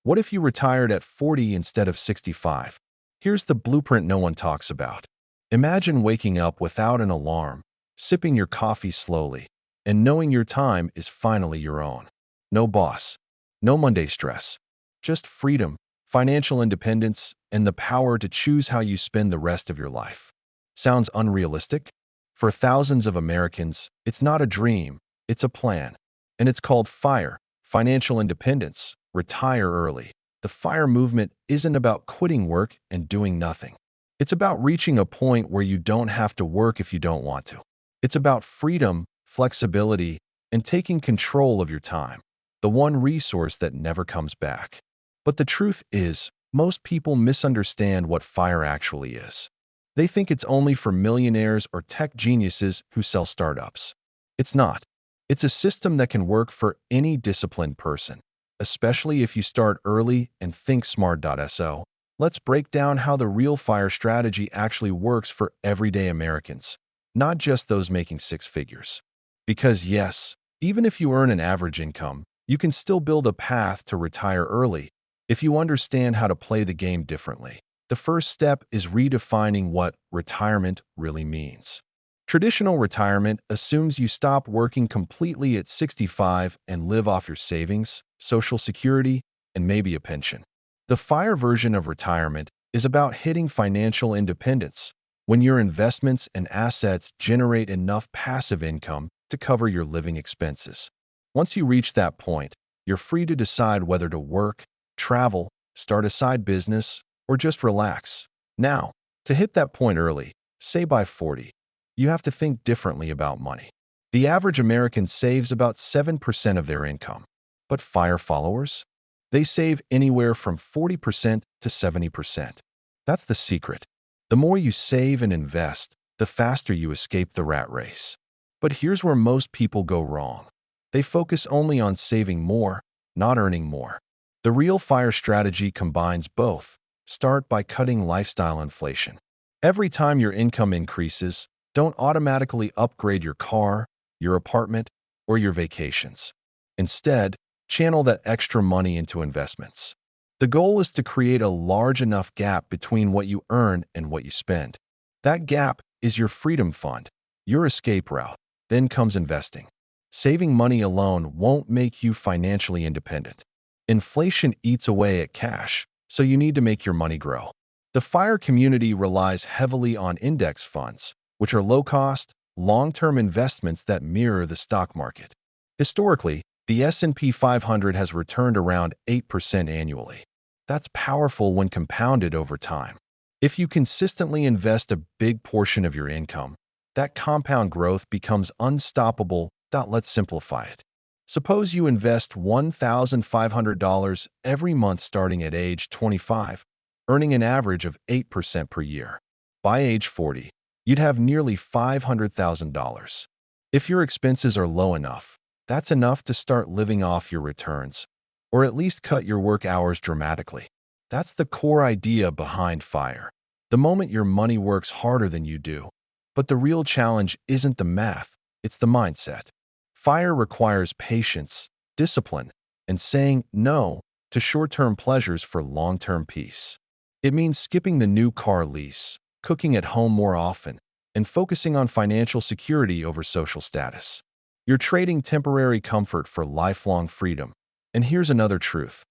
What if you retired at 40 instead of 65? Here's the blueprint no one talks about. Imagine waking up without an alarm, sipping your coffee slowly, and knowing your time is finally your own. No boss, no Monday stress, just freedom, financial independence, and the power to choose how you spend the rest of your life. Sounds unrealistic? For thousands of Americans, it's not a dream, it's a plan. And it's called FIRE, financial independence, retire early. The FIRE movement isn't about quitting work and doing nothing. It's about reaching a point where you don't have to work if you don't want to. It's about freedom, flexibility, and taking control of your time, the one resource that never comes back. But the truth is, most people misunderstand what FIRE actually is. They think it's only for millionaires or tech geniuses who sell startups. It's not. It's a system that can work for any disciplined person, especially if you start early and think smart. So, let's break down how the real FIRE strategy actually works for everyday Americans, not just those making six figures. Because yes, even if you earn an average income, you can still build a path to retire early if you understand how to play the game differently. The first step is redefining what retirement really means. Traditional retirement assumes you stop working completely at 65 and live off your savings, Social Security, and maybe a pension. The FIRE version of retirement is about hitting financial independence when your investments and assets generate enough passive income to cover your living expenses. Once you reach that point, you're free to decide whether to work, travel, start a side business, or just relax. Now, to hit that point early, say by 40, you have to think differently about money. The average American saves about 7% of their income. But FIRE followers? They save anywhere from 40% to 70%. That's the secret. The more you save and invest, the faster you escape the rat race. But here's where most people go wrong. They focus only on saving more, not earning more. The real FIRE strategy combines both. Start by cutting lifestyle inflation. Every time your income increases, don't automatically upgrade your car, your apartment, or your vacations. Instead, channel that extra money into investments. The goal is to create a large enough gap between what you earn and what you spend. That gap is your freedom fund, your escape route. Then comes investing. Saving money alone won't make you financially independent. Inflation eats away at cash, so you need to make your money grow. The FIRE community relies heavily on index funds, which are low-cost, long-term investments that mirror the stock market. Historically, the S&P 500 has returned around 8% annually. That's powerful when compounded over time. If you consistently invest a big portion of your income, that compound growth becomes unstoppable. Let's simplify it. Suppose you invest $1,500 every month starting at age 25, earning an average of 8% per year. By age 40, you'd have nearly $500,000. If your expenses are low enough, that's enough to start living off your returns, or at least cut your work hours dramatically. That's the core idea behind FIRE. The moment your money works harder than you do. But the real challenge isn't the math, it's the mindset. FIRE requires patience, discipline, and saying no to short-term pleasures for long-term peace. It means skipping the new car lease, cooking at home more often, and focusing on financial security over social status. You're trading temporary comfort for lifelong freedom. And here's another truth.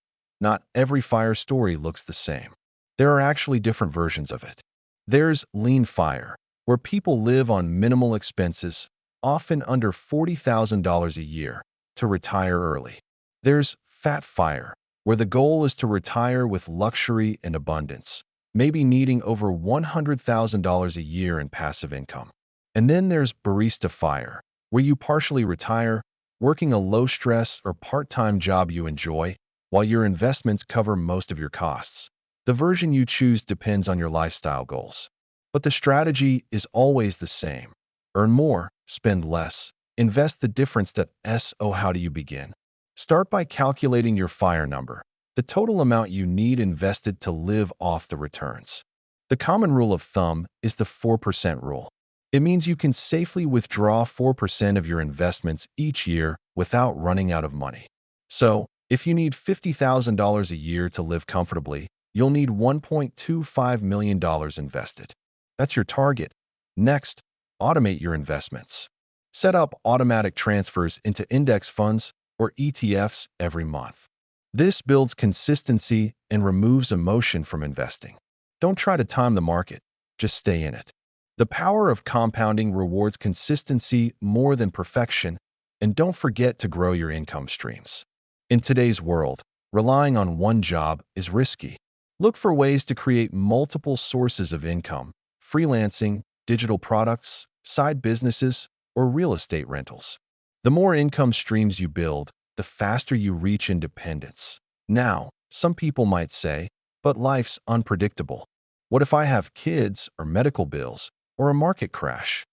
Not every FIRE story looks the same. There are actually different versions of it. There's lean FIRE, where people live on minimal expenses, often under $40,000 a year, to retire early. There's fat FIRE, where the goal is to retire with luxury and abundance, maybe needing over $100,000 a year in passive income. And then there's Barista FIRE, where you partially retire, working a low-stress or part-time job you enjoy, while your investments cover most of your costs. The version you choose depends on your lifestyle goals. But the strategy is always the same. Earn more, spend less, invest the difference. So how do you begin? Start by calculating your FIRE number, the total amount you need invested to live off the returns. The common rule of thumb is the 4% rule. It means you can safely withdraw 4% of your investments each year without running out of money. So, If you need $50,000 a year to live comfortably, you'll need $1.25 million invested. That's your target. Next, automate your investments. Set up automatic transfers into index funds or ETFs every month. This builds consistency and removes emotion from investing. Don't try to time the market, just stay in it. The power of compounding rewards consistency more than perfection, and don't forget to grow your income streams. In today's world, relying on one job is risky. Look for ways to create multiple sources of income: freelancing, digital products, side businesses, or real estate rentals. The more income streams you build, the faster you reach independence. Now, some people might say, but life's unpredictable. What if I have kids or medical bills or a market crash?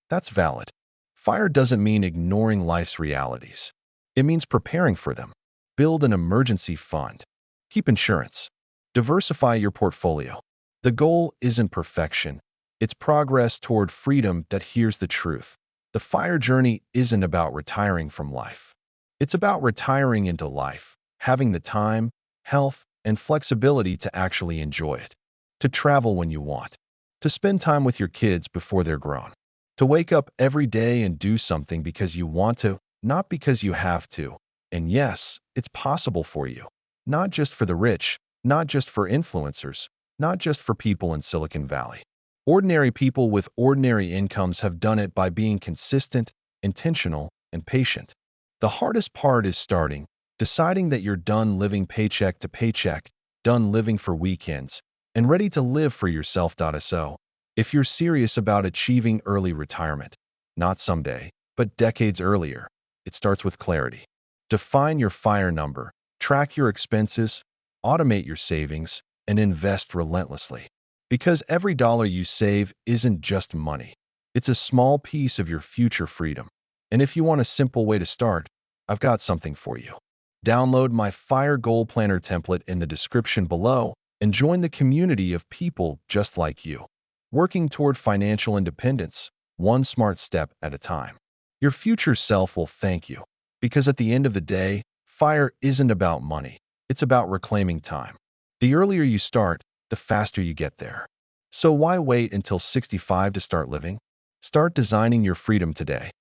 That's valid. FIRE doesn't mean ignoring life's realities. It means preparing for them. Build an emergency fund. Keep insurance. Diversify your portfolio. The goal isn't perfection. It's progress toward freedom. That here's the truth. The FIRE journey isn't about retiring from life. It's about retiring into life, having the time, health, and flexibility to actually enjoy it. To travel when you want. To spend time with your kids before they're grown. To wake up every day and do something because you want to, not because you have to. And yes, it's possible for you. Not just for the rich, not just for influencers, not just for people in Silicon Valley. Ordinary people with ordinary incomes have done it by being consistent, intentional, and patient. The hardest part is starting, deciding that you're done living paycheck to paycheck, done living for weekends, and ready to live for yourself. So, if you're serious about achieving early retirement, not someday, but decades earlier, it starts with clarity. Define your FIRE number, track your expenses, automate your savings, and invest relentlessly. Because every dollar you save isn't just money. It's a small piece of your future freedom. And if you want a simple way to start, I've got something for you. Download my FIRE Goal Planner template in the description below and join the community of people just like you, working toward financial independence, one smart step at a time. Your future self will thank you, because at the end of the day, FIRE isn't about money. It's about reclaiming time. The earlier you start, the faster you get there. So why wait until 65 to start living? Start designing your freedom today.